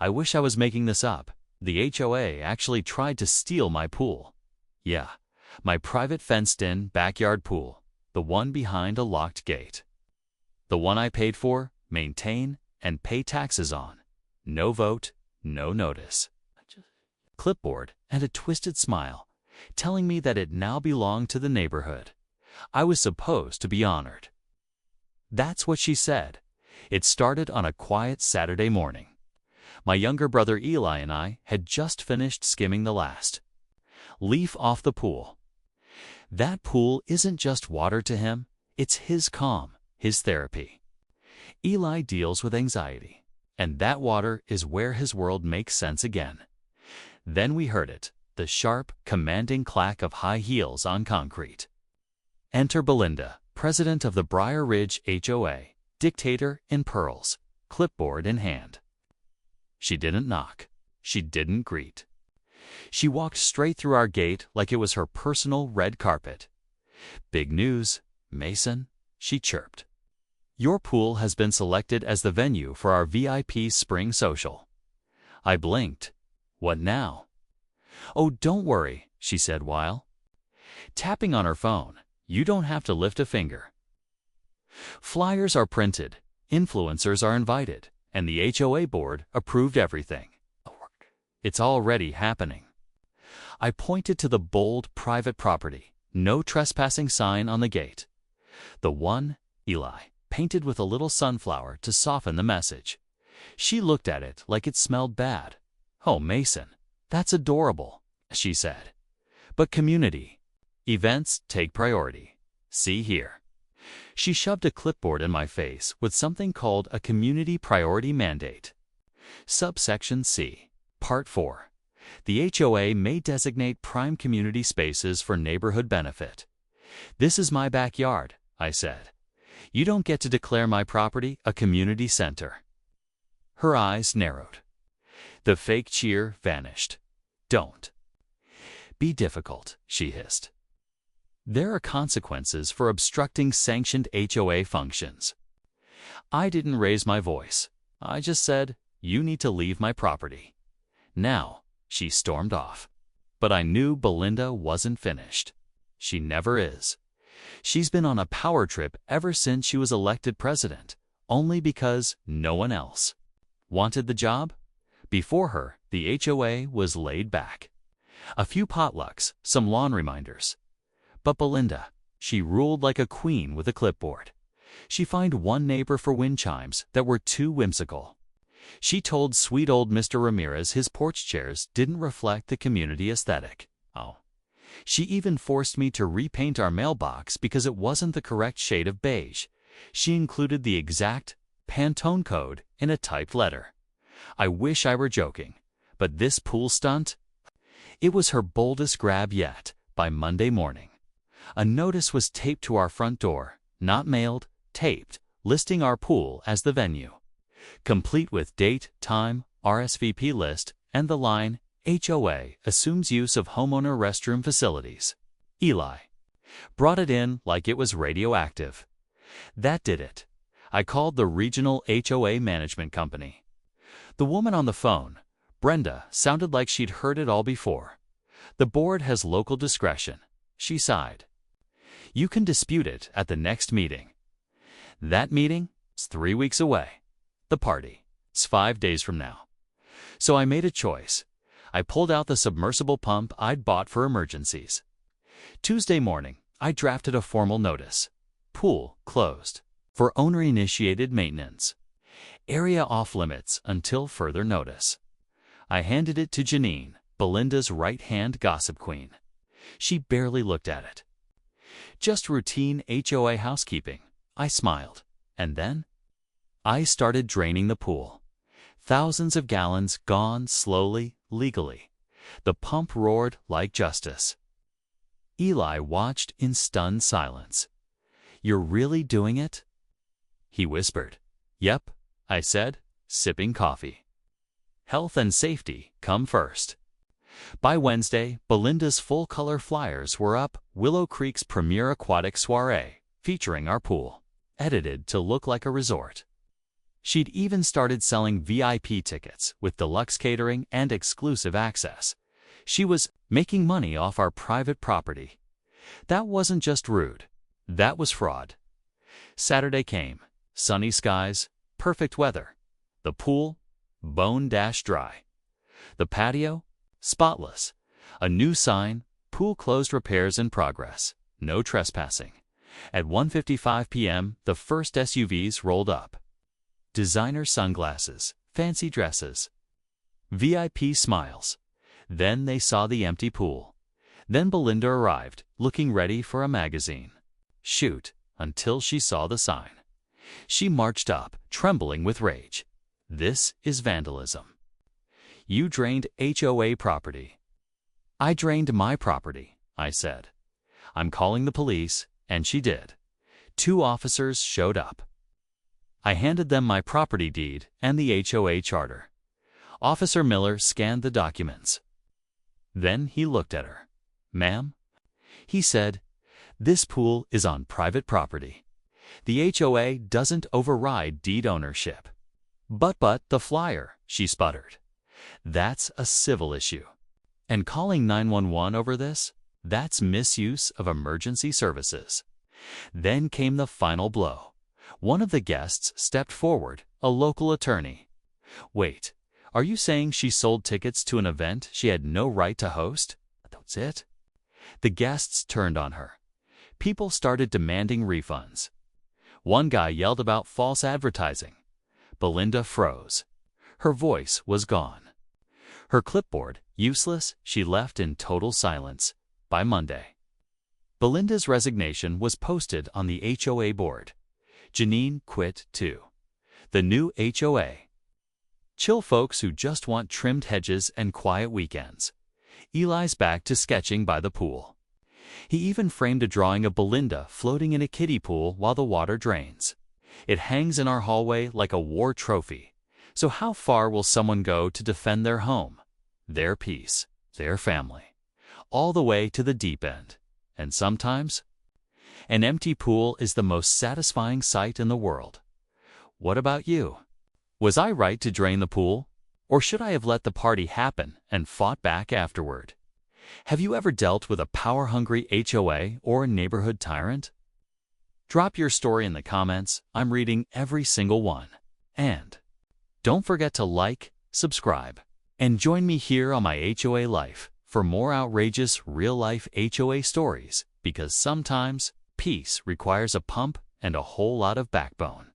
I wish I was making this up. The HOA actually tried to steal my pool. Yeah, my private fenced-in backyard pool, the one behind a locked gate. The one I paid for, maintain, and pay taxes on. No vote, no notice. Clipboard and a twisted smile, telling me that it now belonged to the neighborhood. I was supposed to be honored. That's what she said. It started on a quiet Saturday morning. My younger brother Eli and I had just finished skimming the last leaf off the pool. That pool isn't just water to him, it's his calm, his therapy. Eli deals with anxiety, and that water is where his world makes sense again. Then we heard it, the sharp, commanding clack of high heels on concrete. Enter Belinda, president of the Briar Ridge HOA, dictator in pearls, clipboard in hand. She didn't knock. She didn't greet. She walked straight through our gate like it was her personal red carpet. "Big news, Mason," she chirped. "Your pool has been selected as the venue for our VIP spring social." I blinked. "What now?" "Oh, don't worry," she said while tapping on her phone. "You don't have to lift a finger. Flyers are printed, influencers are invited, and the HOA board approved everything. It's already happening." I pointed to the bold private property, no trespassing sign on the gate. The one, Eli, painted with a little sunflower to soften the message. She looked at it like it smelled bad. "Oh, Mason, that's adorable," she said. "But community events take priority. See here." She shoved a clipboard in my face with something called a Community Priority Mandate. Subsection C, Part 4. The HOA may designate prime community spaces for neighborhood benefit. "This is my backyard," I said. "You don't get to declare my property a community center." Her eyes narrowed. The fake cheer vanished. "Don't be difficult," she hissed. "There are consequences for obstructing sanctioned HOA functions." I didn't raise my voice. I just said, "You need to leave my property now." She stormed off. But I knew Belinda wasn't finished. She never is. She's been on a power trip ever since she was elected president, only because no one else wanted the job. Before her, the HOA was laid back. A few potlucks, some lawn reminders. But Belinda, she ruled like a queen with a clipboard. She fined one neighbor for wind chimes that were too whimsical. She told sweet old Mr. Ramirez his porch chairs didn't reflect the community aesthetic. Oh. She even forced me to repaint our mailbox because it wasn't the correct shade of beige. She included the exact Pantone code in a typed letter. I wish I were joking, but this pool stunt? It was her boldest grab yet. By Monday morning, a notice was taped to our front door, not mailed, taped, listing our pool as the venue, complete with date, time, RSVP list, and the line, "HOA assumes use of homeowner restroom facilities." Eli brought it in like it was radioactive. That did it. I called the regional HOA management company. The woman on the phone, Brenda, sounded like she'd heard it all before. "The board has local discretion," she sighed. "You can dispute it at the next meeting." That meeting is 3 weeks away. The party is 5 days from now. So I made a choice. I pulled out the submersible pump I'd bought for emergencies. Tuesday morning, I drafted a formal notice. Pool closed for owner-initiated maintenance. Area off limits until further notice. I handed it to Janine, Belinda's right-hand gossip queen. She barely looked at it. "Just routine HOA housekeeping," I smiled. And then I started draining the pool. Thousands of gallons gone slowly, legally. The pump roared like justice. Eli watched in stunned silence. "You're really doing it?" he whispered. "Yep," I said, sipping coffee. "Health and safety come first." By Wednesday, Belinda's full-color flyers were up, Willow Creek's premier aquatic soiree, featuring our pool, edited to look like a resort. She'd even started selling VIP tickets with deluxe catering and exclusive access. She was making money off our private property. That wasn't just rude. That was fraud. Saturday came. Sunny skies, perfect weather. The pool, bone-dry. The patio, spotless. A new sign, pool closed, repairs in progress. No trespassing. At 1:55 p.m., the first SUVs rolled up. Designer sunglasses, fancy dresses, VIP smiles. Then they saw the empty pool. Then Belinda arrived, looking ready for a magazine shoot, until she saw the sign. She marched up, trembling with rage. This is vandalism. You drained HOA property. I drained my property, I said. I'm calling the police, and she did. 2 officers showed up. I handed them my property deed and the HOA charter. Officer Miller scanned the documents. Then he looked at her. Ma'am? He said, this pool is on private property. The HOA doesn't override deed ownership. But the flyer, she sputtered. That's a civil issue. And calling 911 over this? That's misuse of emergency services. Then came the final blow. One of the guests stepped forward, a local attorney. Wait, are you saying she sold tickets to an event she had no right to host? That's it? The guests turned on her. People started demanding refunds. One guy yelled about false advertising. Belinda froze. Her voice was gone. Her clipboard, useless, she left in total silence. By Monday, Belinda's resignation was posted on the HOA board. Janine quit too. The new HOA. Chill folks who just want trimmed hedges and quiet weekends. Eli's back to sketching by the pool. He even framed a drawing of Belinda floating in a kiddie pool while the water drains. It hangs in our hallway like a war trophy. So how far will someone go to defend their home, their peace, their family? All the way to the deep end. And sometimes, an empty pool is the most satisfying sight in the world. What about you? Was I right to drain the pool? Or should I have let the party happen and fought back afterward? Have you ever dealt with a power-hungry HOA or neighborhood tyrant? Drop your story in the comments. I'm reading every single one. And don't forget to like, subscribe, and join me here on my HOA life for more outrageous real-life HOA stories, because sometimes peace requires a pump and a whole lot of backbone.